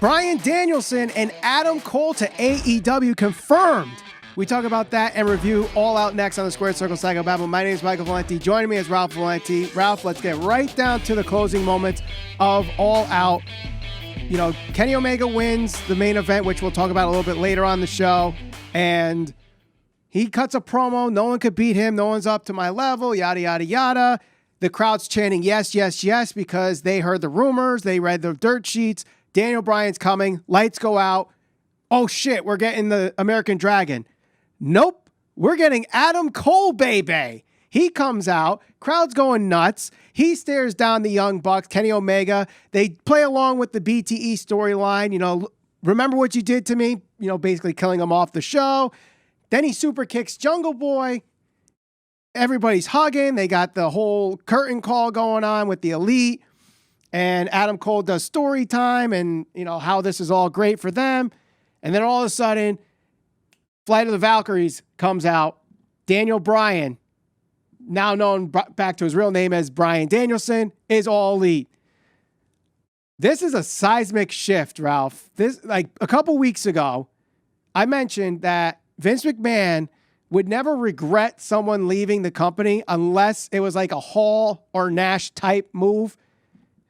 Bryan Danielson and Adam Cole to AEW confirmed. We talk about that and review All Out next on the Squared Circle Psycho Babble. My name is Michael Valenti. Joining me is Ralph Valenti. Ralph, let's get right down to the closing moments of All Out. You know, Kenny Omega wins the main event, which we'll talk about a little bit later on the show. And he cuts a promo. No one could beat him. No one's up to my level, yada, yada, yada. The crowd's chanting yes, yes, yes, because they heard the rumors. They read the dirt sheets. Daniel Bryan's coming. Lights go out. Oh, shit, we're getting the American Dragon. Nope, we're getting Adam Cole, baby. He comes out. Crowd's going nuts. He stares down the Young Bucks, Kenny Omega. They play along with the BTE storyline. You know, remember what you did to me? You know, basically killing him off the show. Then he super kicks Jungle Boy. Everybody's hugging. They got the whole curtain call going on with the Elite. And Adam Cole does story time and, you know, how this is all great for them. And then all of a sudden, Flight of the Valkyries comes out. Daniel Bryan, now known back to his real name as Bryan Danielson, is All Elite. This is a seismic shift, Ralph. This, like a couple weeks ago, I mentioned that Vince McMahon would never regret someone leaving the company unless it was like a Hall or Nash type move.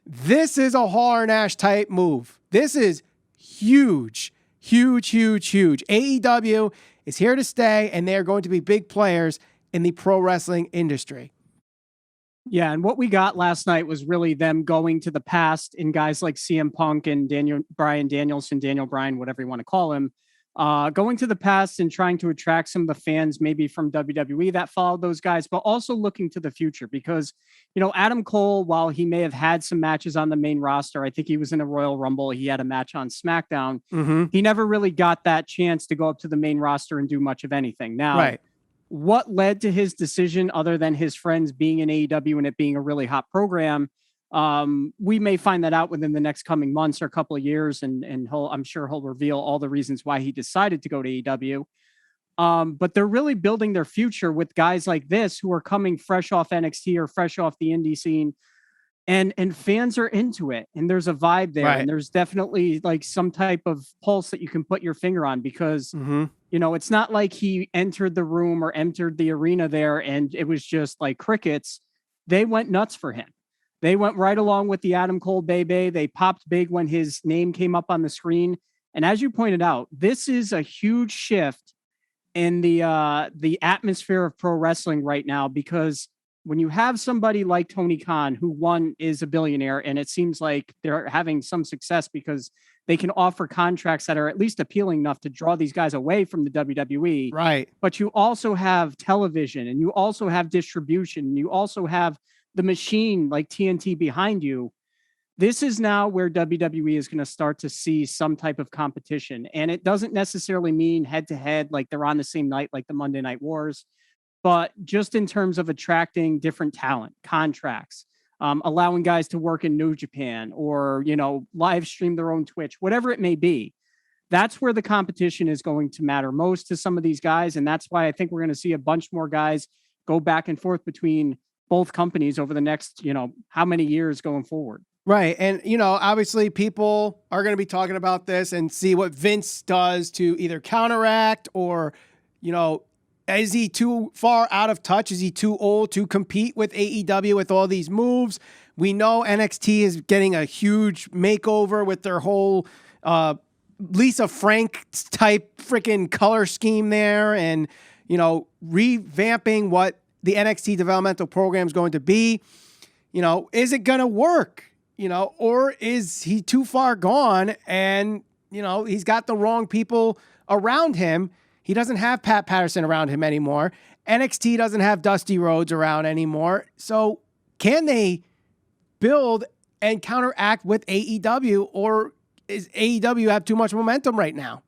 This is a Hall or Nash type move. This is huge, huge, huge, huge. AEW is here to stay, and they're going to be big players in the pro wrestling industry. Yeah, and what we got last night was really them going to the past in guys like CM Punk and Bryan Danielson, Daniel Bryan, whatever you want to call him, going to the past and trying to attract some of the fans maybe from WWE that followed those guys, but also looking to the future because, you know, Adam Cole, while he may have had some matches on the main roster, I think he was in a Royal Rumble. He had a match on SmackDown. He never really got that chance to go up to the main roster and do much of anything. Now, what led to his decision other than his friends being in AEW and it being a really hot program? We may find that out within the next coming months or a couple of years, and I'm sure he'll reveal all the reasons why he decided to go to AEW. But they're really building their future with guys like this who are coming fresh off NXT or fresh off the indie scene, and fans are into it, and there's a vibe there, and there's definitely like some type of pulse that you can put your finger on because you know, it's not like he entered the room or entered the arena there and it was just like crickets. They went nuts for him. They went right along with the Adam Cole baby. They popped big when his name came up on the screen. And as you pointed out, this is a huge shift in the atmosphere of pro wrestling right now, because when you have somebody like Tony Khan, who one is a billionaire, and it seems like they're having some success because they can offer contracts that are at least appealing enough to draw these guys away from the WWE. Right. But you also have television, and you also have distribution, and you also have the machine like TNT behind you. This is now where WWE is going to start to see some type of competition. And it doesn't necessarily mean head to head, like they're on the same night, like the Monday Night Wars, but just in terms of attracting different talent, contracts, allowing guys to work in New Japan or, you know, live stream their own Twitch, whatever it may be. That's where the competition is going to matter most to some of these guys. And that's why I think we're going to see a bunch more guys go back and forth between both companies over the next, you know, how many years going forward. Right. And, you know, obviously people are going to be talking about this and see what Vince does to either counteract or, you know, is he too far out of touch? Is he too old to compete with AEW with all these moves? We know NXT is getting a huge makeover with their whole Lisa Frank type freaking color scheme there and, you know, revamping what the NXT developmental program is going to be. You know, is it going to work? You know, or is he too far gone and, you know, he's got the wrong people around him. He doesn't have Pat Patterson around him anymore. NXT doesn't have Dusty Rhodes around anymore. So can they build and counteract with AEW, or is AEW have too much momentum right now?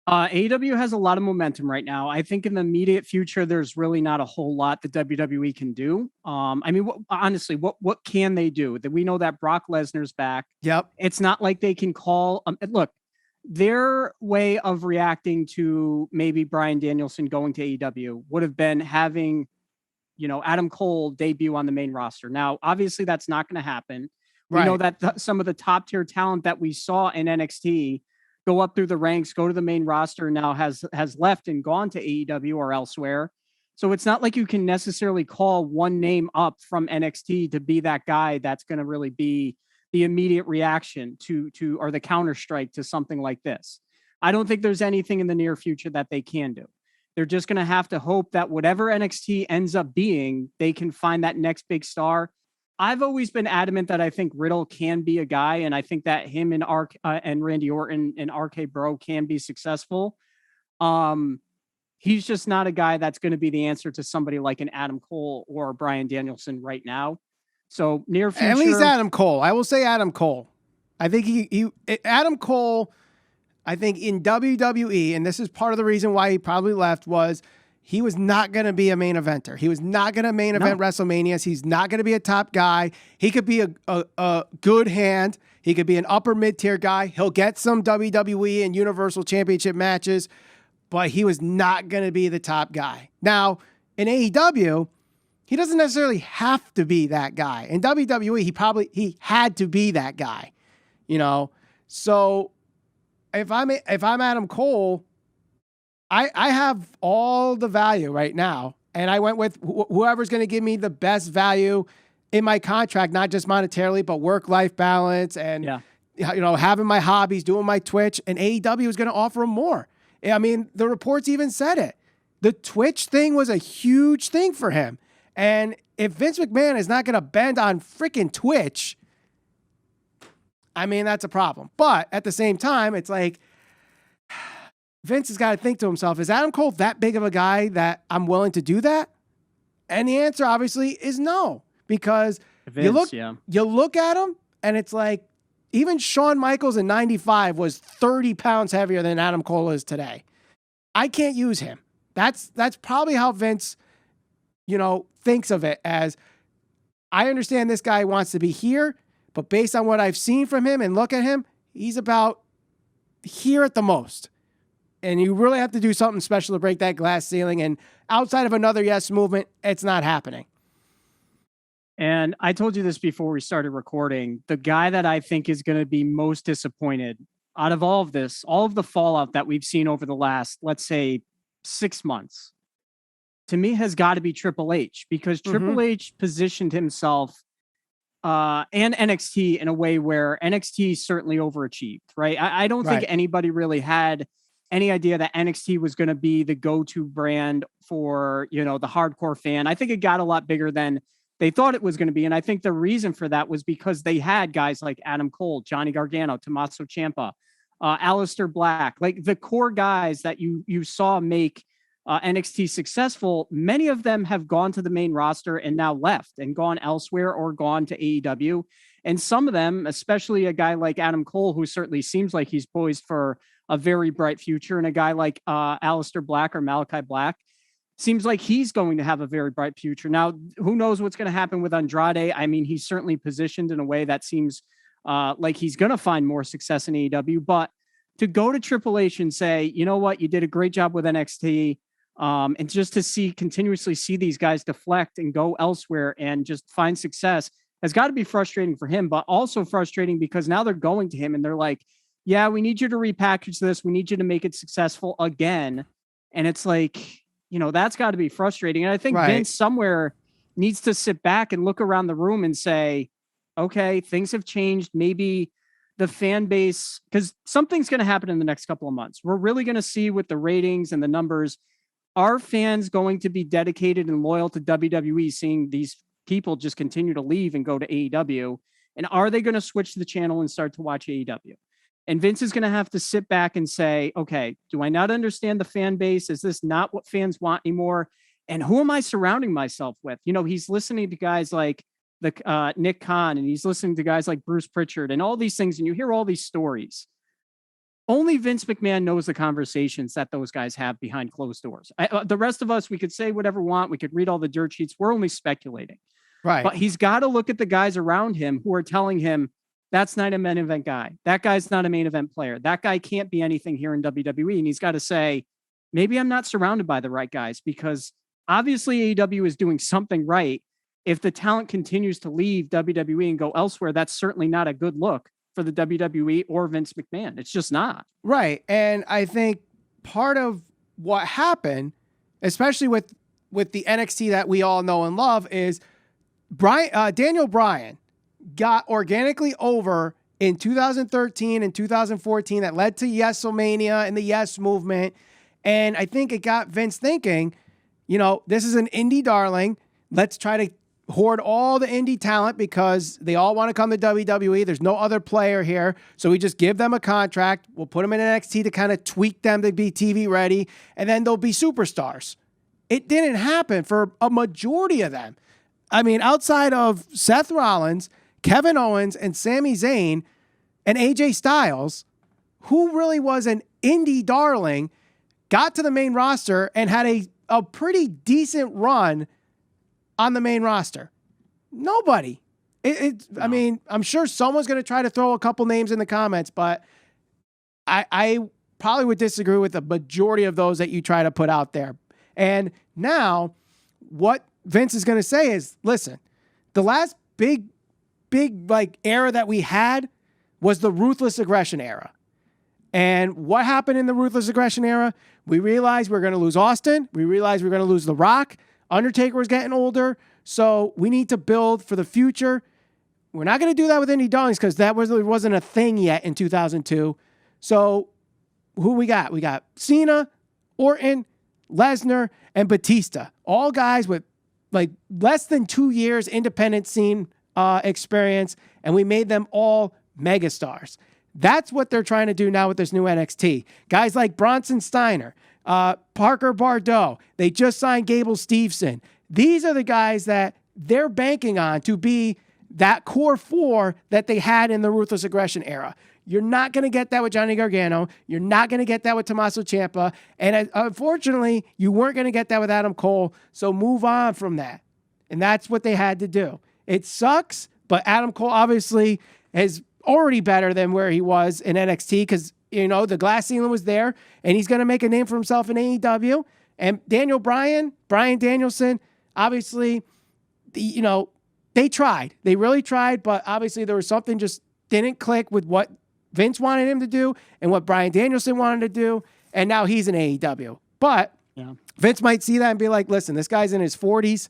AEW has a lot of momentum right now. I think in the immediate future, there's really not a whole lot that WWE can do. I mean, honestly, what can they do? That we know that Brock Lesnar's back. Yep. It's not like they can call. Look, their way of reacting to maybe Bryan Danielson going to AEW would have been having, you know, Adam Cole debut on the main roster. Now, obviously, that's not going to happen. We know that some of the top tier talent that we saw in NXT go up through the ranks, go to the main roster, now has left and gone to AEW or elsewhere. So it's not like you can necessarily call one name up from NXT to be that guy that's going to really be the immediate reaction to or the counter strike to something like this. I don't think there's anything in the near future that they can do. They're just going to have to hope that whatever NXT ends up being, they can find that next big star. I've always been adamant that I think Riddle can be a guy, and I think that him and and Randy Orton and RK Bro can be successful. He's just not a guy that's going to be the answer to somebody like an Adam Cole or Bryan Danielson right now. So near future, at least Adam Cole. I will say Adam Cole. I think Adam Cole. I think in WWE, and this is part of the reason why he probably left, was he was not going to be a main eventer. He was not going to main event WrestleManias. He's not going to be a top guy. He could be a good hand. He could be an upper mid-tier guy. He'll get some WWE and Universal Championship matches, but he was not going to be the top guy. Now, in AEW, he doesn't necessarily have to be that guy. In WWE, he had to be that guy, you know? So if I'm Adam Cole, I have all the value right now, and I went with whoever's going to give me the best value in my contract, not just monetarily, but work-life balance and having my hobbies, doing my Twitch, and AEW is going to offer him more. I mean, the reports even said it. The Twitch thing was a huge thing for him, and if Vince McMahon is not going to bend on freaking Twitch, I mean, that's a problem. But at the same time, it's like Vince has got to think to himself, is Adam Cole that big of a guy that I'm willing to do that? And the answer obviously is no, because Vince, you look at him and it's like even Shawn Michaels in 95 was 30 pounds heavier than Adam Cole is today. I can't use him. That's probably how Vince, thinks of it, as I understand this guy wants to be here, but based on what I've seen from him and look at him, he's about here at the most. And you really have to do something special to break that glass ceiling. And outside of another yes movement, it's not happening. And I told you this before we started recording. The guy that I think is going to be most disappointed out of all of this, all of the fallout that we've seen over the last, let's say, 6 months, to me has got to be Triple H, because Triple H positioned himself and NXT in a way where NXT certainly overachieved, right? I don't think anybody really had any idea that NXT was going to be the go-to brand for, the hardcore fan. I think it got a lot bigger than they thought it was going to be. And I think the reason for that was because they had guys like Adam Cole, Johnny Gargano, Tommaso Ciampa, Aleister Black, like the core guys that you saw make NXT successful. Many of them have gone to the main roster and now left and gone elsewhere or gone to AEW. And some of them, especially a guy like Adam Cole, who certainly seems like he's poised for a very bright future, and a guy like Aleister Black or Malachi Black seems like he's going to have a very bright future. Now, who knows what's going to happen with Andrade? I mean, he's certainly positioned in a way that seems like he's going to find more success in AEW, but to go to Triple H and say, you know what, you did a great job with NXT, and just to continuously see these guys deflect and go elsewhere and just find success has got to be frustrating for him, but also frustrating because now they're going to him and they're like, yeah, we need you to repackage this. We need you to make it successful again. And it's like, that's got to be frustrating. And I think Vince somewhere needs to sit back and look around the room and say, okay, things have changed. Maybe the fan base, because something's going to happen in the next couple of months. We're really going to see with the ratings and the numbers, are fans going to be dedicated and loyal to WWE, seeing these people just continue to leave and go to AEW? And are they going to switch the channel and start to watch AEW? And Vince is going to have to sit back and say, okay, do I not understand the fan base? Is this not what fans want anymore? And who am I surrounding myself with? He's listening to guys like Nick Khan, and he's listening to guys like Bruce Pritchard and all these things. And you hear all these stories. Only Vince McMahon knows the conversations that those guys have behind closed doors. The rest of us, we could say whatever we want. We could read all the dirt sheets. We're only speculating. Right. But he's got to look at the guys around him who are telling him, that's not a main event guy. That guy's not a main event player. That guy can't be anything here in WWE. And he's got to say, maybe I'm not surrounded by the right guys, because obviously AEW is doing something right. if the talent continues to leave WWE and go elsewhere, that's certainly not a good look for the WWE or Vince McMahon. It's just not. Right. And I think part of what happened, especially with the NXT that we all know and love, is Daniel Bryan got organically over in 2013 and 2014. That led to Yes-omania and the Yes movement. And I think it got Vince thinking, this is an indie darling. Let's try to hoard all the indie talent because they all want to come to WWE. There's no other player here. So we just give them a contract. We'll put them in NXT to kind of tweak them to be TV ready, and then they'll be superstars. It didn't happen for a majority of them. I mean, outside of Seth Rollins, Kevin Owens, and Sami Zayn, and AJ Styles, who really was an indie darling, got to the main roster and had a pretty decent run on the main roster. Nobody. No. I mean, I'm sure someone's going to try to throw a couple names in the comments, but I probably would disagree with the majority of those that you try to put out there. And now what Vince is going to say is, listen, the last big like era that we had was the ruthless aggression era. And what happened in the ruthless aggression era? We realized we're going to lose Austin. We realized we're going to lose The Rock. Undertaker was getting older, so we need to build for the future. We're not going to do that with indie darlings because that wasn't a thing yet in 2002. So who we got? We got Cena, Orton, Lesnar, and Batista. All guys with like less than 2 years independent scene experience, and we made them all megastars. That's what they're trying to do now with this new NXT. Guys like Bronson Steiner, Parker Bardot. They just signed Gable Steveson. These are the guys that they're banking on to be that core four that they had in the ruthless aggression era. You're not going to get that with Johnny Gargano. You're not going to get that with Tommaso Ciampa. And unfortunately, you weren't going to get that with Adam Cole. So move on from that. And that's what they had to do. It sucks, but Adam Cole obviously is already better than where he was in NXT because, the glass ceiling was there, and he's going to make a name for himself in AEW. And Daniel Bryan, Bryan Danielson, obviously, they tried. They really tried, but obviously there was something just didn't click with what Vince wanted him to do and what Bryan Danielson wanted to do, and now he's in AEW. But Vince might see that and be like, listen, this guy's in his 40s.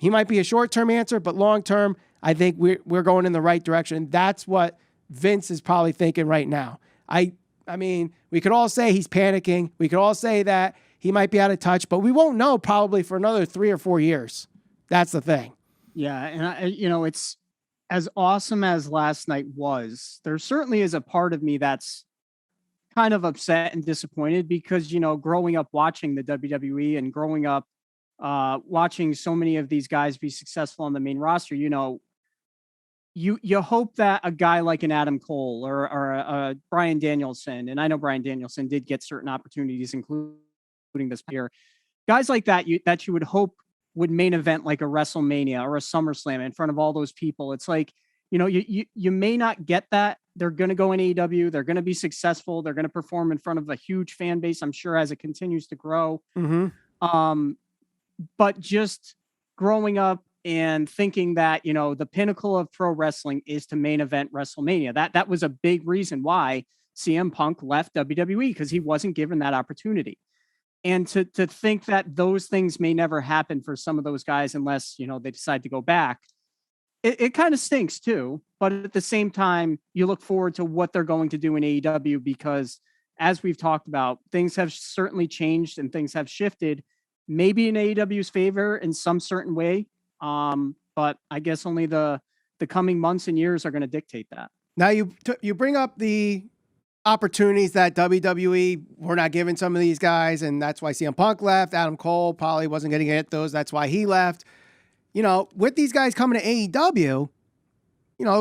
He might be a short-term answer, but long-term, I think we're going in the right direction. That's what Vince is probably thinking right now. I mean, we could all say he's panicking. We could all say that he might be out of touch, but we won't know probably for another 3 or 4 years. That's the thing. Yeah, and it's as awesome as last night was. There certainly is a part of me that's kind of upset and disappointed because, growing up watching the WWE and growing up watching so many of these guys be successful on the main roster, you hope that a guy like an Adam Cole or a Bryan Danielson, and I know Bryan Danielson did get certain opportunities, including this year, guys like that you would hope would main event like a WrestleMania or a SummerSlam in front of all those people. It's like, you may not get that. They're going to go in AEW. They're going to be successful. They're going to perform in front of a huge fan base, I'm sure, as it continues to grow. Mm-hmm. But just growing up and thinking that, the pinnacle of pro wrestling is to main event WrestleMania. That was a big reason why CM Punk left WWE, because he wasn't given that opportunity. And to think that those things may never happen for some of those guys unless, they decide to go back, it kind of stinks too. But at the same time, you look forward to what they're going to do in AEW because, as we've talked about, things have certainly changed and things have shifted, maybe in AEW's favor in some certain way. But I guess only the coming months and years are going to dictate that. Now you bring up the opportunities that WWE were not giving some of these guys, and that's why CM Punk left. Adam Cole probably wasn't going to get those. That's why he left. With these guys coming to AEW,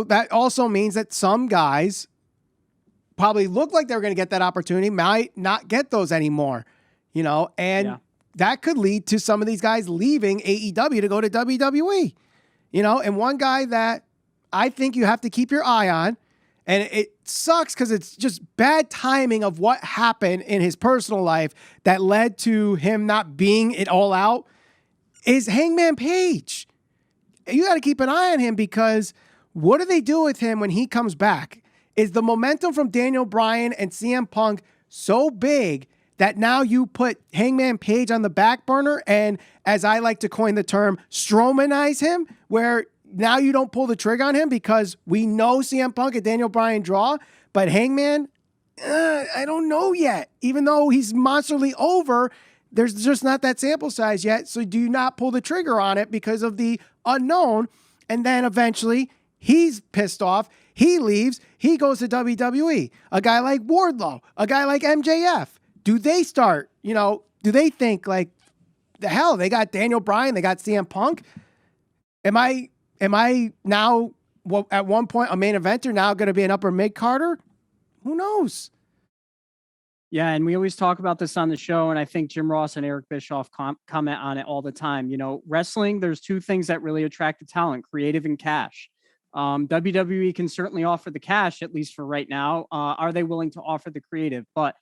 that also means that some guys probably look like they were going to get that opportunity, might not get those anymore, and that could lead to some of these guys leaving AEW to go to WWE, and one guy that I think you have to keep your eye on, and it sucks because it's just bad timing of what happened in his personal life that led to him not being it all out, is Hangman Page. you got to keep an eye on him, because what do they do with him when he comes back? Is the momentum from Daniel Bryan and CM Punk so big that now you put Hangman Page on the back burner and, as I like to coin the term, Strowmanize him, where now you don't pull the trigger on him because we know CM Punk and Daniel Bryan draw, but Hangman, I don't know yet. Even though he's monsterly over, there's just not that sample size yet. So do you not pull the trigger on it because of the unknown? And then eventually he's pissed off. He leaves. He goes to WWE. A guy like Wardlow, a guy like MJF. Do they start, do they think like, the hell, they got Daniel Bryan, they got CM Punk? Am I now, at one point, a main eventer, now going to be an upper mid-carder? Who knows? Yeah, and we always talk about this on the show, and I think Jim Ross and Eric Bischoff comment on it all the time. Wrestling, there's two things that really attract the talent, creative and cash. WWE can certainly offer the cash, at least for right now. Are they willing to offer the creative? But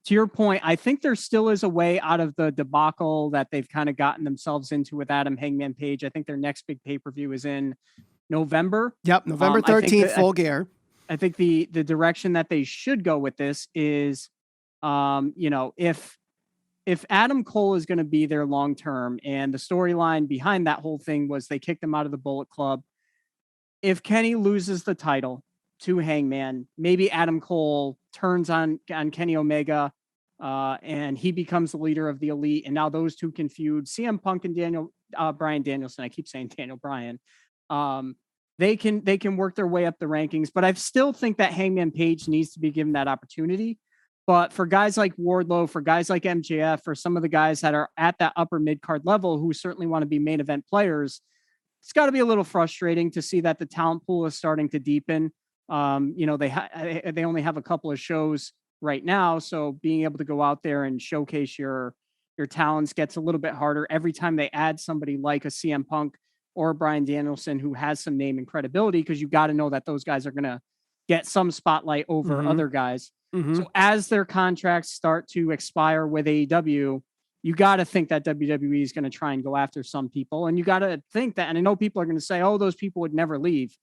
to your point, I think there still is a way out of the debacle that they've kind of gotten themselves into with Adam Hangman Page. I think their next big pay-per-view is in November. Yep, November 13th, Full Gear. I think the direction that they should go with this is, if Adam Cole is going to be there long term, and the storyline behind that whole thing was they kicked him out of the Bullet Club. If Kenny loses the title to Hangman, maybe Adam Cole turns on Kenny Omega, and he becomes the leader of the Elite, and now those two can feud. CM Punk and Bryan Danielson. I keep saying Daniel Bryan. They can work their way up the rankings, but I still think that Hangman Page needs to be given that opportunity. But for guys like Wardlow, for guys like MJF, for some of the guys that are at that upper mid-card level who certainly want to be main event players, it's got to be a little frustrating to see that the talent pool is starting to deepen. They only have a couple of shows right now, so being able to go out there and showcase your talents gets a little bit harder every time they add somebody like a CM Punk or Bryan Danielson who has some name and credibility, because you got to know that those guys are going to get some spotlight over other guys. Mm-hmm. So as their contracts start to expire with AEW, you got to think that WWE is going to try and go after some people. And you got to think that, and I know people are going to say, oh, those people would never leave.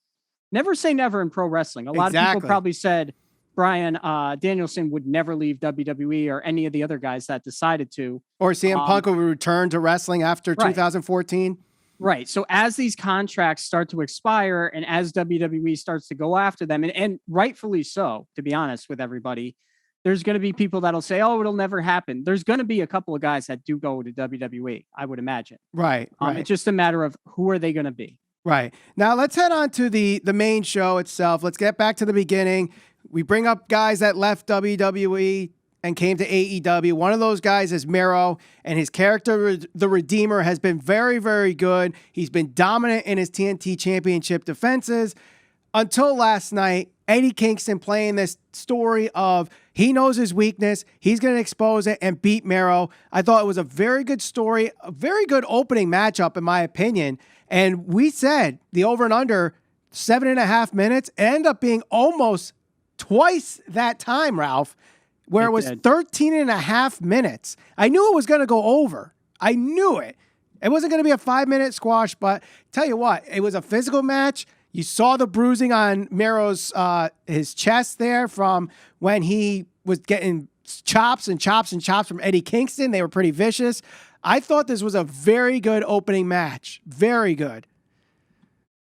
Never say never in pro wrestling. A lot of people probably said Bryan Danielson would never leave WWE or any of the other guys that decided to. Or CM Punk would return to wrestling after 2014. Right. So as these contracts start to expire and as WWE starts to go after them, and rightfully so, to be honest with everybody, there's going to be people that'll say, oh, it'll never happen. There's going to be a couple of guys that do go to WWE, I would imagine. Right. It's just a matter of who are they going to be. Right. Now let's head on to the main show itself. Let's get back to the beginning. We bring up guys that left WWE and came to AEW. One of those guys is Miro, and his character, the Redeemer, has been very, very good. He's been dominant in his TNT Championship defenses until last night. Eddie Kingston playing this story of he knows his weakness, he's going to expose it and beat Miro. I thought it was a very good story, a very good opening matchup in my opinion. And we said the over and under 7.5 minutes ended up being almost twice that time, Ralph, where it was 13.5 minutes. I knew it was going to go over. I knew it. It wasn't going to be a 5-minute squash, but tell you what, it was a physical match. You saw the bruising on Miro's his chest there from when he was getting chops and chops and chops from Eddie Kingston. They were pretty vicious. I thought this was a very good opening match. Very good.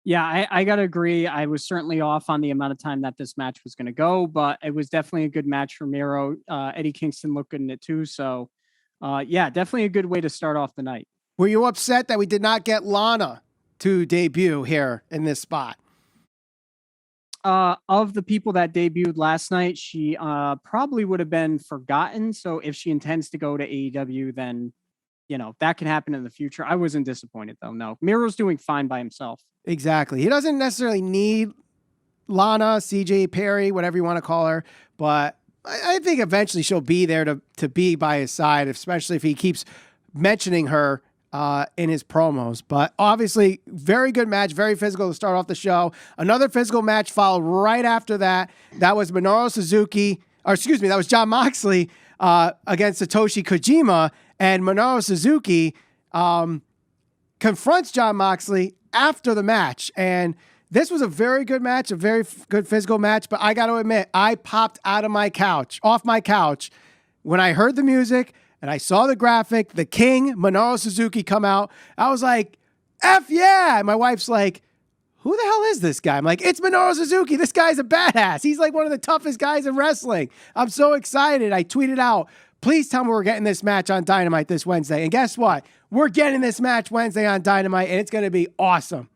Yeah, I got to agree. I was certainly off on the amount of time that this match was going to go, but it was definitely a good match for Miro. Eddie Kingston looked good in it too. So, yeah, definitely a good way to start off the night. Were you upset that we did not get Lana to debut here in this spot? Of the people that debuted last night, she probably would have been forgotten. So if she intends to go to AEW, then, that can happen in the future. I wasn't disappointed, though. No, Miro's doing fine by himself. Exactly. He doesn't necessarily need Lana, CJ Perry, whatever you want to call her, but I think eventually she'll be there to be by his side, especially if he keeps mentioning her in his promos. But obviously, very good match, very physical to start off the show. Another physical match followed right after that. That was Minoru Suzuki, that was Jon Moxley against Satoshi Kojima, and Minoru Suzuki confronts Jon Moxley after the match. And this was a very good match, a very good physical match. But I got to admit, I popped off my couch, when I heard the music and I saw the graphic, the King, Minoru Suzuki, come out. I was like, F yeah. And my wife's like, who the hell is this guy? I'm like, it's Minoru Suzuki. This guy's a badass. He's like one of the toughest guys in wrestling. I'm so excited. I tweeted out, please tell me we're getting this match on Dynamite this Wednesday. And guess what? We're getting this match Wednesday on Dynamite, and it's going to be awesome.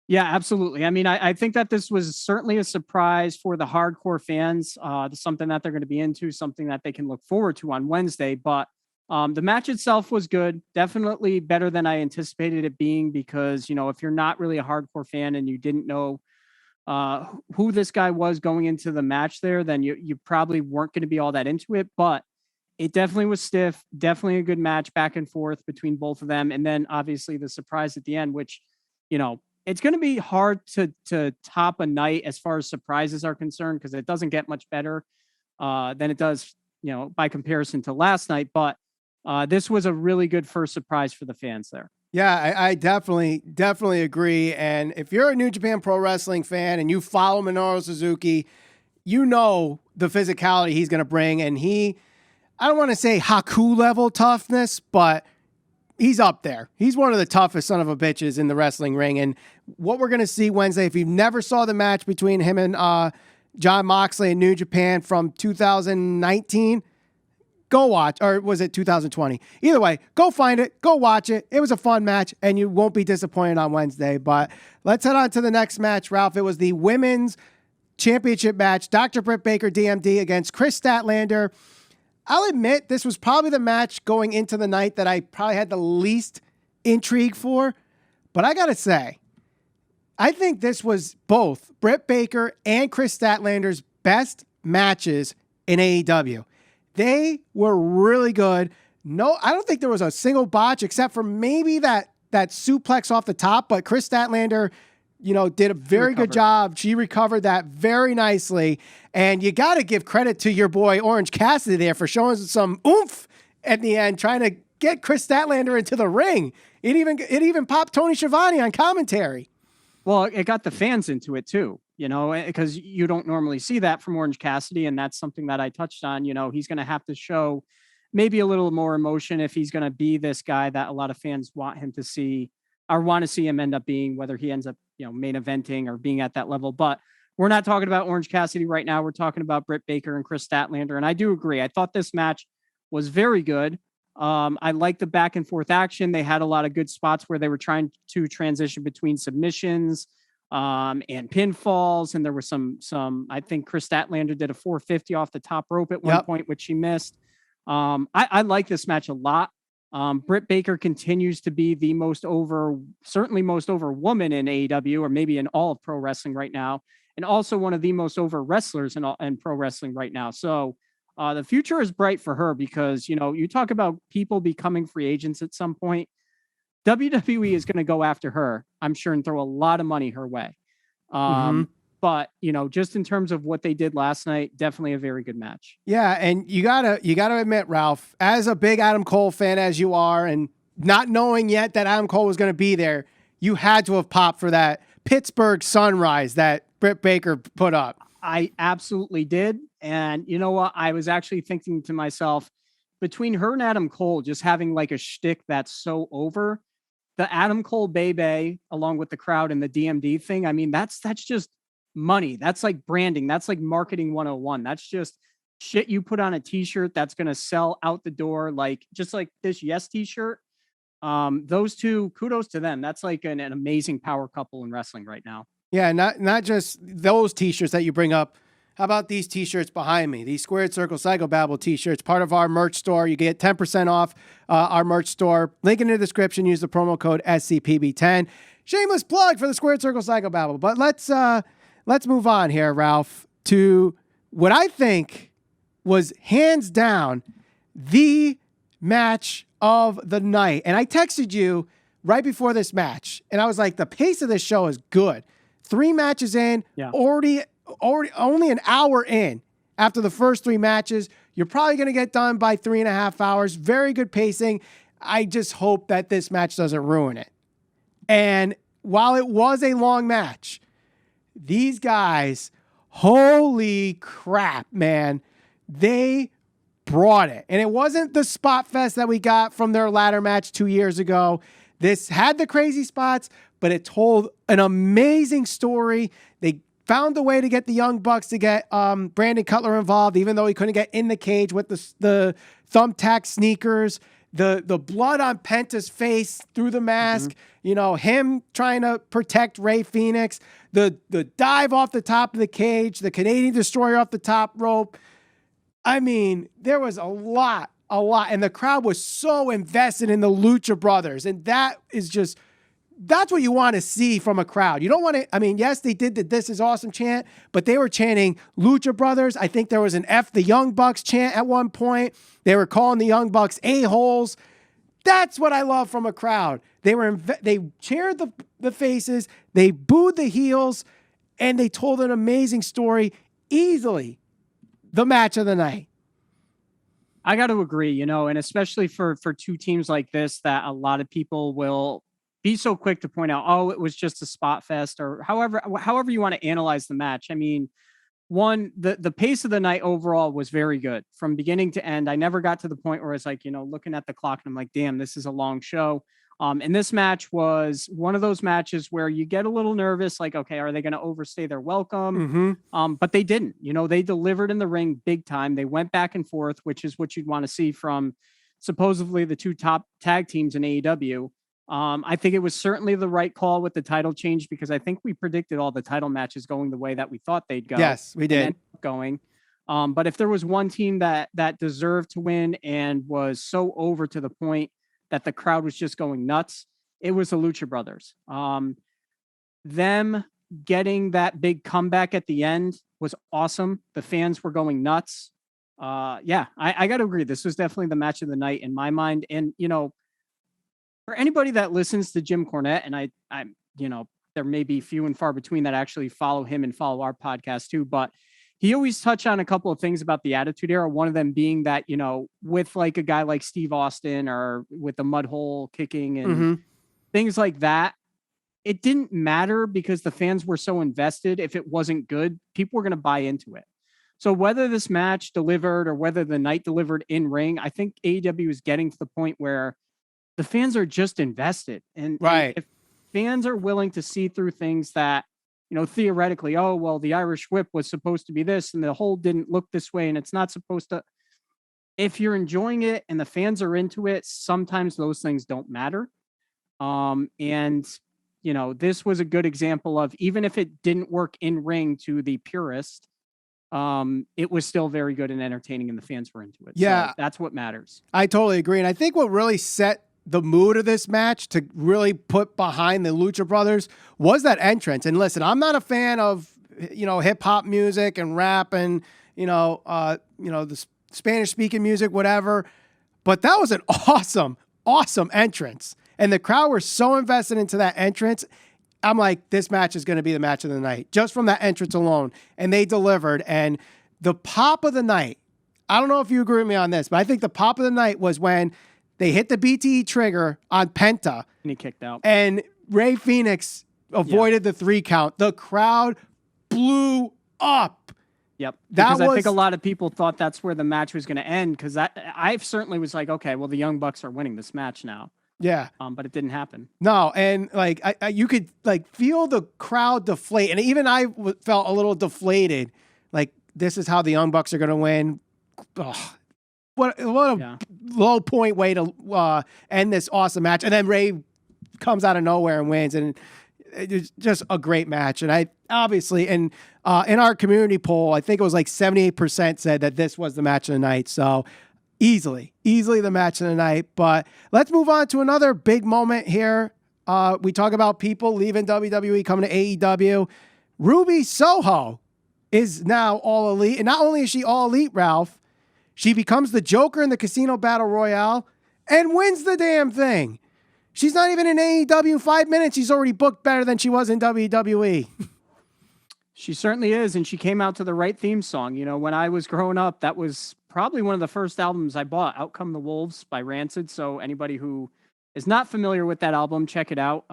Yeah, absolutely. I mean, I think that this was certainly a surprise for the hardcore fans, something that they're going to be into, something that they can look forward to on Wednesday. But the match itself was good, definitely better than I anticipated it being, because, if you're not really a hardcore fan and you didn't know who this guy was going into the match there, then you probably weren't going to be all that into it. But it definitely was stiff, definitely a good match back and forth between both of them. And then obviously the surprise at the end, which, it's going to be hard to top a night as far as surprises are concerned, because it doesn't get much better than it does, by comparison to last night. But this was a really good first surprise for the fans there. Yeah, I definitely agree. And if you're a New Japan Pro Wrestling fan and you follow Minoru Suzuki, you know the physicality he's going to bring. And I don't want to say Haku level toughness, but he's up there. He's one of the toughest son of a bitches in the wrestling ring. And what we're going to see Wednesday, if you never saw the match between him and Jon Moxley in New Japan from 2019, go watch, or was it 2020? Either way, go find it, go watch it. It was a fun match, and you won't be disappointed on Wednesday. But let's head on to the next match, Ralph. It was the women's championship match, Dr. Britt Baker DMD against Kris Statlander. I'll admit this was probably the match going into the night that I probably had the least intrigue for. But I got to say, I think this was both Britt Baker and Kris Statlander's best matches in AEW. They were really good. No, I don't think there was a single botch except for maybe that suplex off the top. But Kris Statlander, did a very good job. She recovered that very nicely. And you got to give credit to your boy Orange Cassidy there for showing some oomph at the end, trying to get Kris Statlander into the ring. It even popped Tony Schiavone on commentary. Well, it got the fans into it too, because you don't normally see that from Orange Cassidy. And that's something that I touched on. He's going to have to show maybe a little more emotion if he's going to be this guy that a lot of fans want him to see, or want to see him end up being, whether he ends up, main eventing or being at that level. But we're not talking about Orange Cassidy right now. We're talking about Britt Baker and Kris Statlander. And I do agree. I thought this match was very good. I like the back and forth action. They had a lot of good spots where they were trying to transition between submissions and pinfalls. And there were some, I think Kris Statlander did a 450 off the top rope at one point, which she missed. I like this match a lot. Britt Baker continues to be the certainly most over woman in AEW, or maybe in all of pro wrestling right now. And also one of the most over wrestlers in pro wrestling right now. So the future is bright for her, because, you talk about people becoming free agents at some point. WWE is going to go after her, I'm sure, and throw a lot of money her way. But, just in terms of what they did last night, definitely a very good match. Yeah. And you gotta admit, Ralph, as a big Adam Cole fan as you are, and not knowing yet that Adam Cole was going to be there, you had to have popped for that Pittsburgh sunrise that Britt Baker put up. I absolutely did. And you know what? I was actually thinking to myself, between her and Adam Cole just having like a shtick that's so over, the Adam Cole Bebe along with the crowd and the DMD thing, I mean, that's just money. That's like branding. That's like marketing 101. That's just shit you put on a t-shirt that's going to sell out the door. Like, just like this Yes t-shirt. Those two, kudos to them. That's like an amazing power couple in wrestling right now. Yeah, not just those t-shirts that you bring up. How about these t-shirts behind me? These Squared Circle Psychobabble t-shirts, part of our merch store. You get 10% off our merch store. Link in the description. Use the promo code SCPB10. Shameless plug for the Squared Circle Psychobabble. But let's move on here, Ralph, to what I think was hands down the match of the night. And I texted you right before this match, and I was like, the pace of this show is good. 3 matches in, already only an hour in after the first 3 matches. You're probably going to get done by 3.5 hours. Very good pacing. I just hope that this match doesn't ruin it. And while it was a long match, these guys, holy crap, man, they brought it. And it wasn't the spot fest that we got from their ladder match 2 years ago. This had the crazy spots, but it told an amazing story. They found a way to get the Young Bucks to get Brandon Cutler involved, even though he couldn't get in the cage with the thumbtack sneakers. The blood on Penta's face through the mask, him trying to protect Rey Fenix, the dive off the top of the cage, the Canadian Destroyer off the top rope. I mean, there was a lot. And the crowd was so invested in the Lucha Brothers. And that's what you want to see from a crowd. You don't want to, yes, they did the "This is awesome" chant, but they were chanting Lucha Brothers. I think there was an F the Young Bucks chant at one point. They were calling the Young Bucks a-holes. That's what I love from a crowd. They cheered the faces, they booed the heels, and they told an amazing story. Easily the match of the night. I got to agree, and especially for two teams like this, that a lot of people will be so quick to point out, oh, it was just a spot fest, or however you want to analyze the match. I mean, one, the pace of the night overall was very good from beginning to end. I never got to the point where it's like, looking at the clock and I'm like, damn, this is a long show. And this match was one of those matches where you get a little nervous, like, okay, are they going to overstay their welcome? But they didn't. They delivered in the ring big time. They went back and forth, which is what you'd want to see from supposedly the two top tag teams in AEW. I think it was certainly the right call with the title change, because I think we predicted all the title matches going the way that we thought they'd go. Yes, we did. Going. But if there was one team that deserved to win and was so over to the point that the crowd was just going nuts, it was the Lucha Brothers. Them getting that big comeback at the end was awesome. The fans were going nuts. I got to agree. This was definitely the match of the night in my mind. And, for anybody that listens to Jim Cornette, and I'm there may be few and far between that actually follow him and follow our podcast too, but he always touched on a couple of things about the Attitude Era. One of them being that, with like a guy like Steve Austin or with the mud hole kicking and things like that, it didn't matter because the fans were so invested. If it wasn't good, people were going to buy into it. So whether this match delivered or whether the night delivered in ring, I think AEW is getting to the point where the fans are just invested. And if fans are willing to see through things that, theoretically, oh, well, the Irish whip was supposed to be this and the hold didn't look this way and it's not supposed to. If you're enjoying it and the fans are into it, sometimes those things don't matter. This was a good example of, even if it didn't work in ring to the purist, it was still very good and entertaining and the fans were into it. Yeah. So that's what matters. I totally agree. And I think what really set the mood of this match to really put behind the Lucha Brothers was that entrance. And listen, I'm not a fan of, hip hop music and rap and, the Spanish speaking music, whatever, but that was an awesome entrance. And the crowd were so invested into that entrance. I'm like, this match is going to be the match of the night just from that entrance alone. And they delivered. And the pop of the night, I don't know if you agree with me on this, but I think the pop of the night was when they hit the BTE trigger on Penta. And he kicked out. And Rey Fenix avoided the 3 count. The crowd blew up. Yep. Because I think a lot of people thought that's where the match was going to end, because I certainly was like, okay, well, the Young Bucks are winning this match now. Yeah. But it didn't happen. No. And like, you could like feel the crowd deflate. And even I felt a little deflated. Like, this is how the Young Bucks are going to win. Oh, what a low point way to end this awesome match. And then Rey comes out of nowhere and wins. And it's just a great match. And I obviously, in our community poll, I think it was like 78% said that this was the match of the night. So easily the match of the night. But let's move on to another big moment here. We talk about people leaving WWE, coming to AEW. Ruby Soho is now All Elite. And not only is she All Elite, Ralph, she becomes the Joker in the Casino Battle Royale and wins the damn thing. She's not even in AEW 5 minutes. She's already booked better than she was in WWE. She certainly is. And she came out to the right theme song. When I was growing up, that was probably one of the first albums I bought, Out Come the Wolves by Rancid. So anybody who is not familiar with that album, check it out.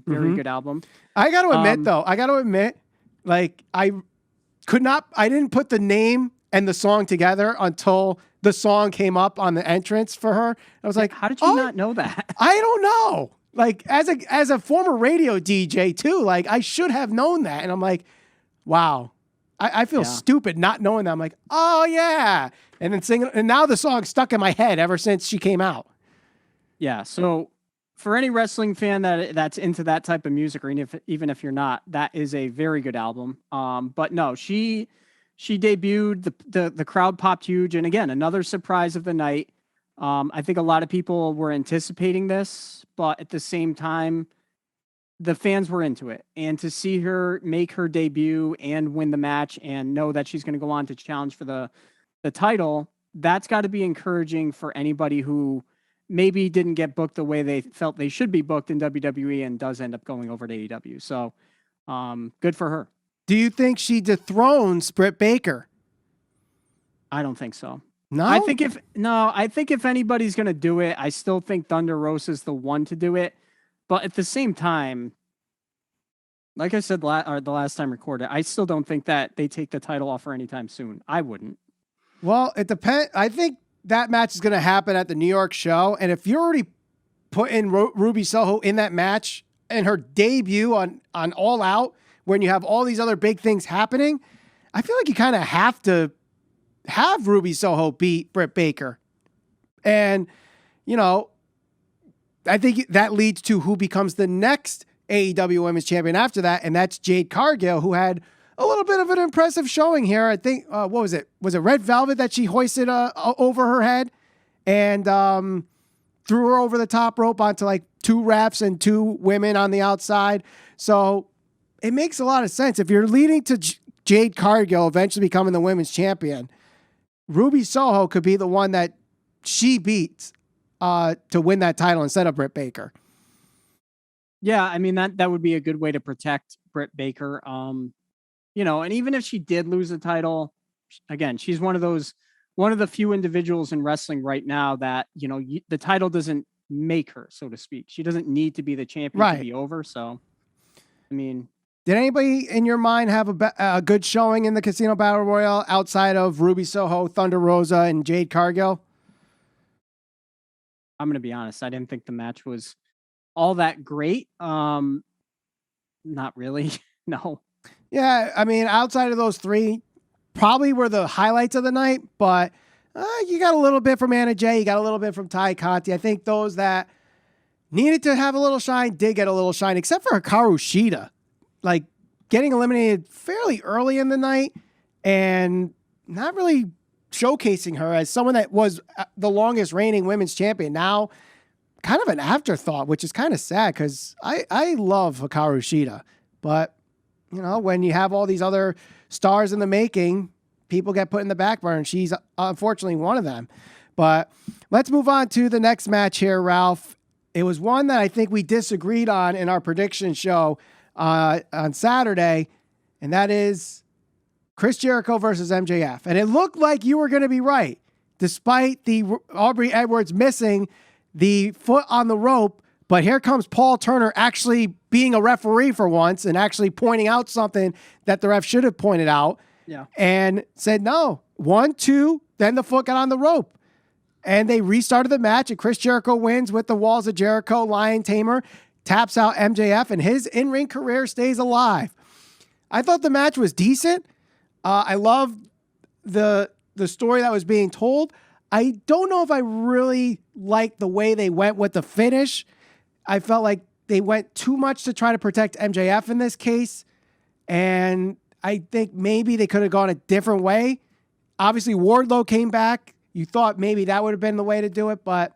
Very good album. I got to admit, like I didn't put the name and the song together until the song came up on the entrance for her. I was like, how did you not know that? I don't know. Like as a former radio DJ too, like I should have known that. And I'm like, wow, I feel stupid not knowing that. I'm like, oh yeah. And then singing, and now the song's stuck in my head ever since she came out. Yeah. So for any wrestling fan that's into that type of music, or even if you're not, that is a very good album. But no, she debuted, the crowd popped huge. And again, another surprise of the night. I think a lot of people were anticipating this, but at the same time, the fans were into it. And to see her make her debut and win the match and know that she's going to go on to challenge for the title, that's got to be encouraging for anybody who maybe didn't get booked the way they felt they should be booked in WWE and does end up going over to AEW. So good for her. Do you think she dethrones Britt Baker? I don't think so. No, I think if anybody's going to do it, I still think Thunder Rosa's the one to do it. But at the same time, like I said the last time recorded, I still don't think that they take the title off her anytime soon. I wouldn't. Well, it depends. I think that match is going to happen at the New York show. And if you're already putting Ruby Soho in that match and her debut on All Out, when you have all these other big things happening, I feel like you kind of have to have Ruby Soho beat Britt Baker. And, you know, I think that leads to who becomes the next AEW Women's Champion after that, and that's Jade Cargill, who had a little bit of an impressive showing here. I think, what was it? Was it Red Velvet that she hoisted over her head and threw her over the top rope onto like 2 refs and 2 women on the outside? So it makes a lot of sense. If you're leading to Jade Cargill eventually becoming the Women's Champion, Ruby Soho could be the one that she beats to win that title instead of Britt Baker. Yeah, I mean, that would be a good way to protect Britt Baker. You know, and even if she did lose the title, again, she's one of the few individuals in wrestling right now that, you know, the title doesn't make her, so to speak. She doesn't need to be the champion to be over. So, I mean, did anybody in your mind have a good showing in the Casino Battle Royale outside of Ruby Soho, Thunder Rosa, and Jade Cargill? I'm going to be honest. I didn't think the match was all that great. Not really. No. Yeah, I mean, outside of those 3, probably were the highlights of the night, but you got a little bit from Anna Jay, you got a little bit from Ty Conti. I think those that needed to have a little shine did get a little shine, except for Hikaru Shida, like getting eliminated fairly early in the night and not really showcasing her as someone that was the longest reigning women's champion. Now, kind of an afterthought, which is kind of sad because I love Hikaru Shida, but you know, when you have all these other stars in the making, people get put in the back burner, and she's unfortunately one of them. But let's move on to the next match here, Ralph. It was one that I think we disagreed on in our prediction show on Saturday, and that is Chris Jericho versus MJF. And it looked like you were going to be right, despite the Aubrey Edwards missing the foot on the rope. But here comes Paul Turner actually being a referee for once and actually pointing out something that the ref should have pointed out. Yeah. And said, no, 1, 2, then the foot got on the rope. And they restarted the match, and Chris Jericho wins with the Walls of Jericho Lion Tamer, taps out MJF, and his in-ring career stays alive. I thought the match was decent. I love the story that was being told. I don't know if I really liked the way they went with the finish. I felt like they went too much to try to protect MJF in this case. And I think maybe they could have gone a different way. Obviously, Wardlow came back. You thought maybe that would have been the way to do it, but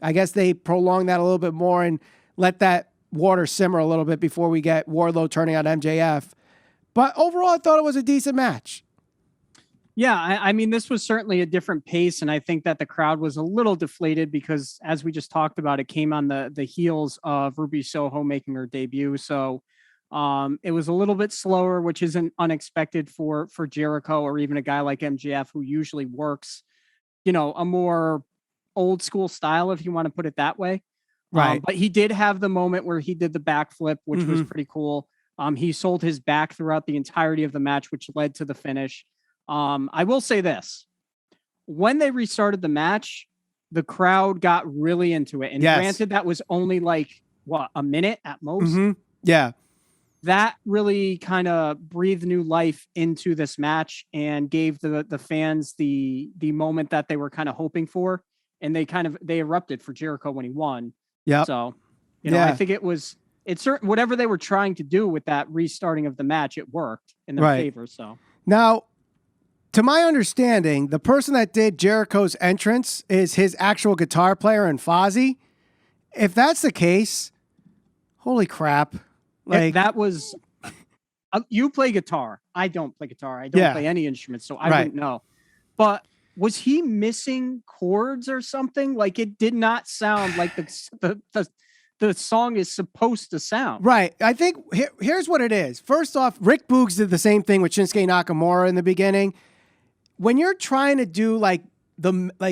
I guess they prolonged that a little bit more and let that water simmer a little bit before we get Wardlow turning on MJF. But overall, I thought it was a decent match. Yeah, I mean, this was certainly a different pace, and I think that the crowd was a little deflated because, as we just talked about, it came on the heels of Ruby Soho making her debut. So it was a little bit slower, which isn't unexpected for Jericho or even a guy like MJF, who usually works, you know, a more old school style, if you want to put it that way. Right. But he did have the moment where he did the backflip, which was pretty cool. He sold his back throughout the entirety of the match, which led to the finish. I will say this. When they restarted the match, the crowd got really into it. And granted, that was only like, a minute at most? Yeah. That really kind of breathed new life into this match and gave the fans the moment that they were kind of hoping for. And they erupted for Jericho when he won. Yeah. So, I think it's certain whatever they were trying to do with that restarting of the match, it worked in their favor. So now, to my understanding, the person that did Jericho's entrance is his actual guitar player and Fozzy. If that's the case, holy crap. Like that was, you play guitar. I don't play guitar. I don't play any instruments. So I wouldn't know, but was he missing chords or something? Like it did not sound like the song is supposed to sound. Right. I think here's what it is. First off, Rick Boogs did the same thing with Shinsuke Nakamura in the beginning. When you're trying to do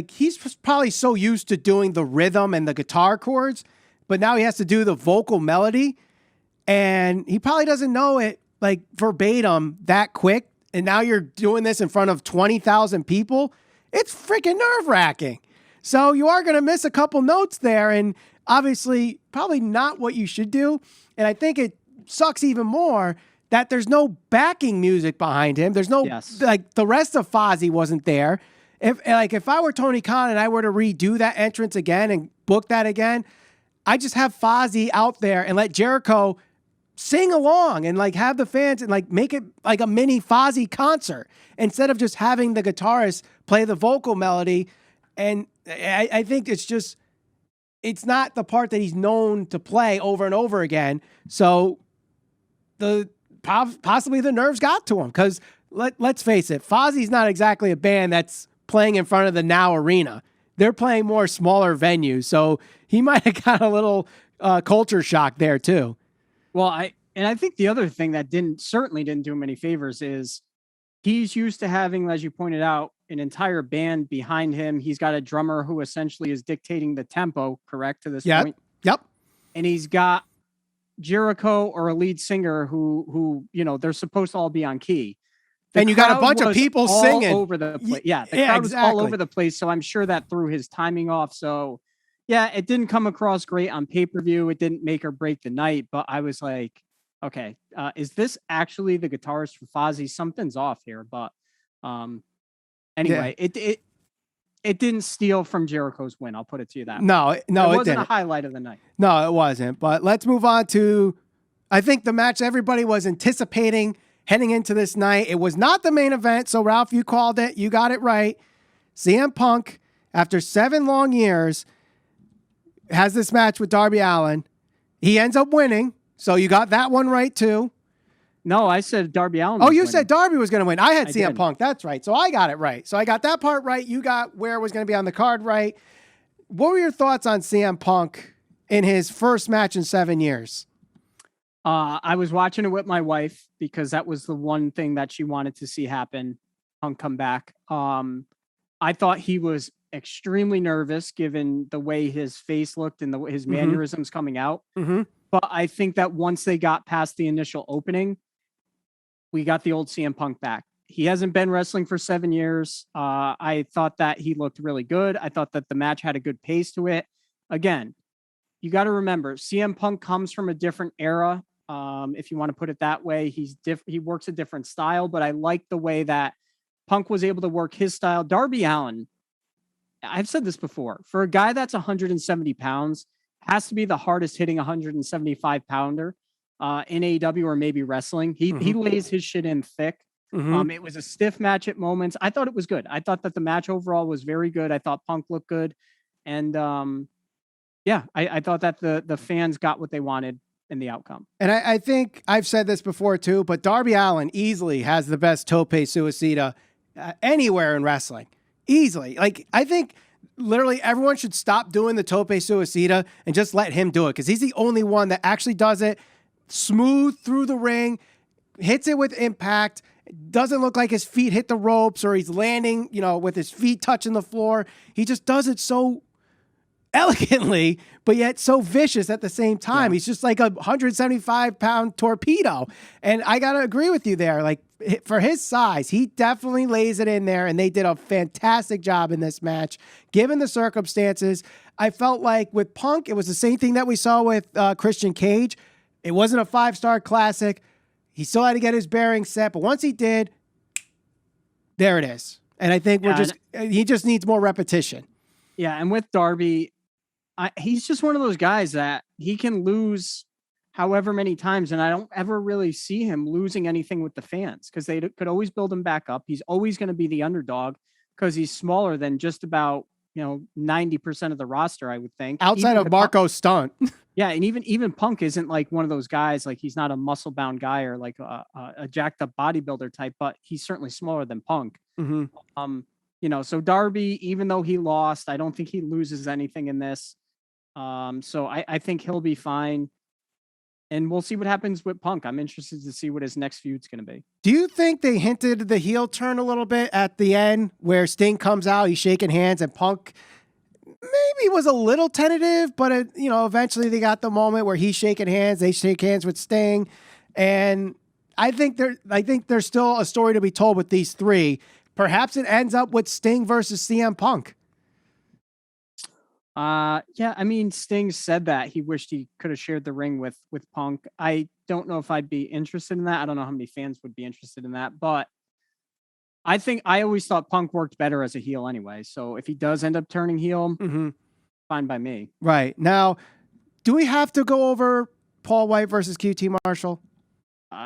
he's probably so used to doing the rhythm and the guitar chords, but now he has to do the vocal melody and he probably doesn't know it like verbatim that quick. And now you're doing this in front of 20,000 people. It's freaking nerve-wracking. So you are going to miss a couple notes there and obviously probably not what you should do. And I think it sucks even more that there's no backing music behind him. There's no, the rest of Fozzy wasn't there. If I were Tony Khan and I were to redo that entrance again and book that again, I just have Fozzy out there and let Jericho sing along and have the fans and make it like a mini Fozzy concert instead of just having the guitarist play the vocal melody. And I think it's not the part that he's known to play over and over again. So possibly the nerves got to him because let's face it, Fozzy's not exactly a band that's playing in front of the Now Arena. They're playing more smaller venues. So he might have got a little culture shock there too. Well, I think the other thing that certainly didn't do him any favors is he's used to having, as you pointed out, an entire band behind him. He's got a drummer who essentially is dictating the tempo, correct, to this point? Yep. And he's got Jericho or a lead singer who they're supposed to all be on key. And you got a bunch of people singing over the place. Yeah, the crowd was all over the place. So I'm sure that threw his timing off. So yeah, it didn't come across great on pay-per-view. It didn't make or break the night, but I was like, okay, is this actually the guitarist for Fozzy? Something's off here. But anyway, it didn't steal from Jericho's win. I'll put it to you that. No, it wasn't didn't. A highlight of the night. No, it wasn't. But let's move on to, I think the match everybody was anticipating heading into this night. It was not the main event. So Ralph, you called it. You got it right. CM Punk, after 7 long years, has this match with Darby Allin. He ends up winning. So you got that one right too. No, I said Darby Allin. Oh, you said Darby was going to win. I had CM did. Punk. That's right. So I got it right. So I got that part right. You got where it was going to be on the card right. What were your thoughts on CM Punk in his first match in 7 years? I was watching it with my wife because that was the one thing that she wanted to see happen. Punk come back. I thought he was extremely nervous given the way his face looked and his mannerisms coming out. But I think that once they got past the initial opening, we got the old CM Punk back. He hasn't been wrestling for 7 years. I thought that he looked really good. I thought that the match had a good pace to it. Again, you got to remember, CM Punk comes from a different era. If you want to put it that way, he works a different style, but I like the way that Punk was able to work his style. Darby Allin, I've said this before, for a guy that's 170 pounds, has to be the hardest hitting 175 pounder in AEW or maybe wrestling. He lays his shit in thick. It was a stiff match at moments. I thought it was good. I thought that the match overall was very good. I thought Punk looked good. And I thought that the fans got what they wanted in the outcome. And I think I've said this before too, but Darby Allin easily has the best tope suicida anywhere in wrestling. Easily. I think literally everyone should stop doing the tope suicida and just let him do it because he's the only one that actually does it smooth through the ring, hits it with impact, doesn't look like his feet hit the ropes or he's landing, with his feet touching the floor. He just does it so elegantly, but yet so vicious at the same time. Yeah. He's just like a 175-pound torpedo. And I got to agree with you there. Like, for his size, he definitely lays it in there, and they did a fantastic job in this match. Given the circumstances, I felt like with Punk, it was the same thing that we saw with Christian Cage. It wasn't a 5-star classic. He still had to get his bearings set, but once he did, there it is. And I think he just needs more repetition. Yeah, and with Darby, he's just one of those guys that he can lose however many times, and I don't ever really see him losing anything with the fans because they could always build him back up. He's always going to be the underdog because he's smaller than just about 90% of the roster, I would think. Outside of Marco Stunt. Yeah, and even Punk isn't like one of those guys. Like, he's not a muscle-bound guy or like a jacked-up bodybuilder type, but he's certainly smaller than Punk. Mm-hmm. So Darby, even though he lost, I don't think he loses anything in this. So I think he'll be fine. And we'll see what happens with Punk. I'm interested to see what his next feud's going to be. Do you think they hinted the heel turn a little bit at the end where Sting comes out, he's shaking hands, and Punk maybe was a little tentative, but eventually they got the moment where he's shaking hands, they shake hands with Sting, and I think there's still a story to be told with these three. Perhaps it ends up with Sting versus CM Punk. Yeah, I mean, Sting said that he wished he could have shared the ring with Punk. I don't know if I'd be interested in that. I don't know how many fans would be interested in that, but I always thought Punk worked better as a heel anyway. So if he does end up turning heel, fine by me. Right. Now, do we have to go over Paul Wight versus QT Marshall?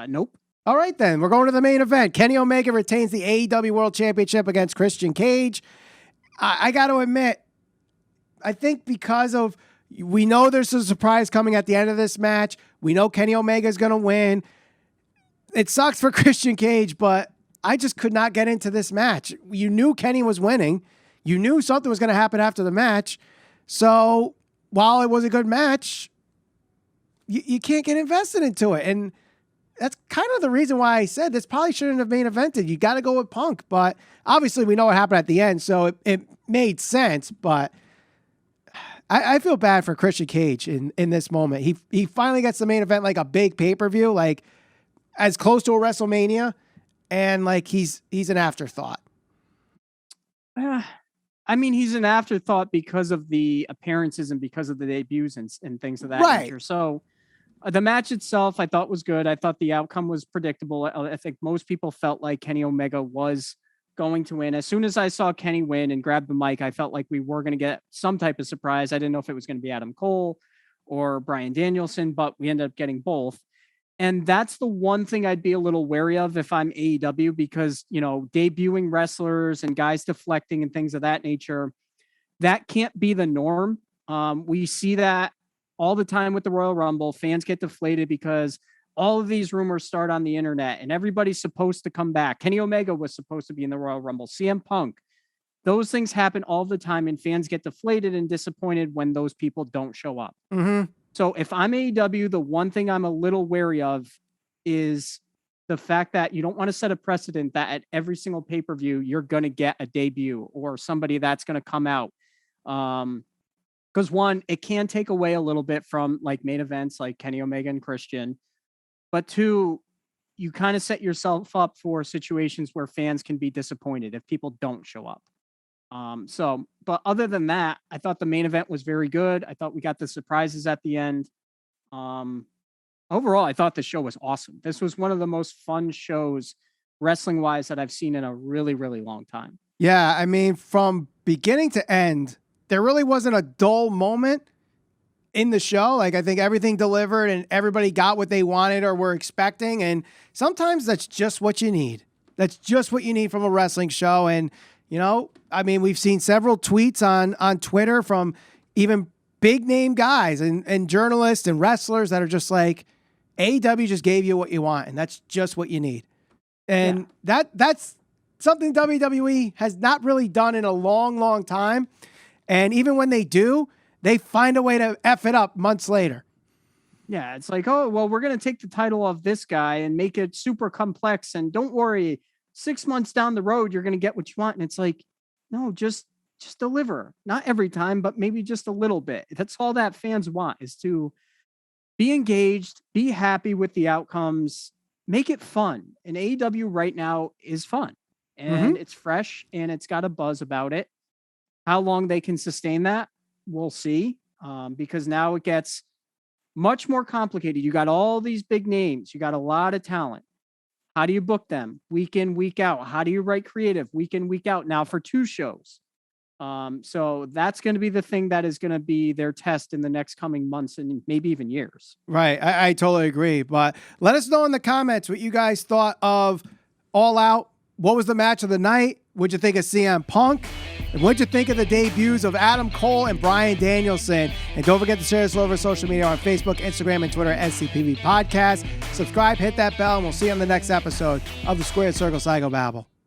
Nope. All right, then. We're going to the main event. Kenny Omega retains the AEW World Championship against Christian Cage. I got to admit, I think because we know there's a surprise coming at the end of this match. We know Kenny Omega is going to win. It sucks for Christian Cage, but I just could not get into this match. You knew Kenny was winning. You knew something was going to happen after the match. So while it was a good match, you can't get invested into it. And that's kind of the reason why I said this probably shouldn't have main evented. You got to go with Punk. But obviously we know what happened at the end, so it made sense. But I feel bad for Christian Cage in this moment. He finally gets the main event, like a big pay-per-view, like as close to a WrestleMania, and like he's an afterthought. I mean, he's an afterthought because of the appearances and because of the debuts and things of that nature. So the match itself, I thought was good. I thought the outcome was predictable. I think most people felt like Kenny Omega was going to win. As soon as I saw Kenny win and grab the mic, I felt like we were going to get some type of surprise. I didn't know if it was going to be Adam Cole or Bryan Danielson, but we ended up getting both. And that's the one thing I'd be a little wary of if I'm AEW, because, debuting wrestlers and guys deflecting and things of that nature, that can't be the norm. We see that all the time with the Royal Rumble. Fans get deflated because all of these rumors start on the internet and everybody's supposed to come back. Kenny Omega was supposed to be in the Royal Rumble. CM Punk. Those things happen all the time, and fans get deflated and disappointed when those people don't show up. Mm-hmm. So if I'm AEW, the one thing I'm a little wary of is the fact that you don't want to set a precedent that at every single pay-per-view, you're going to get a debut or somebody that's going to come out. Because one, it can take away a little bit from like main events like Kenny Omega and Christian. But two, you kind of set yourself up for situations where fans can be disappointed if people don't show up. But other than that, I thought the main event was very good. I thought we got the surprises at the end. Overall, I thought the show was awesome. This was one of the most fun shows wrestling wise that I've seen in a really, really long time. Yeah. I mean, from beginning to end, there really wasn't a dull moment in the show. Like, I think everything delivered and everybody got what they wanted or were expecting. And sometimes that's just what you need. That's just what you need from a wrestling show. And, I mean, we've seen several tweets on Twitter from even big name guys and journalists and wrestlers that are just like, AEW just gave you what you want, and that's just what you need. And that's something WWE has not really done in a long, long time. And even when they do, they find a way to F it up months later. Yeah, it's like, oh, well, we're going to take the title of this guy and make it super complex. And don't worry, 6 months down the road, you're going to get what you want. And it's like, no, just just deliver. Not every time, but maybe just a little bit. That's all that fans want, is to be engaged, be happy with the outcomes, make it fun. And AEW right now is fun, and it's fresh, and it's got a buzz about it. How long they can sustain that, we'll see, because now it gets much more complicated. You got all these big names. You got a lot of talent. How do you book them week in, week out? How do you write creative week in, week out now for 2 shows? So that's going to be the thing that is going to be their test in the next coming months and maybe even years. Right. I totally agree. But let us know in the comments what you guys thought of All Out. What was the match of the night? What'd you think of CM Punk? And what'd you think of the debuts of Adam Cole and Bryan Danielson? And don't forget to share this over social media on Facebook, Instagram, and Twitter at SCPV Podcast. Subscribe, hit that bell, and we'll see you on the next episode of the Squared Circle Psycho Babble.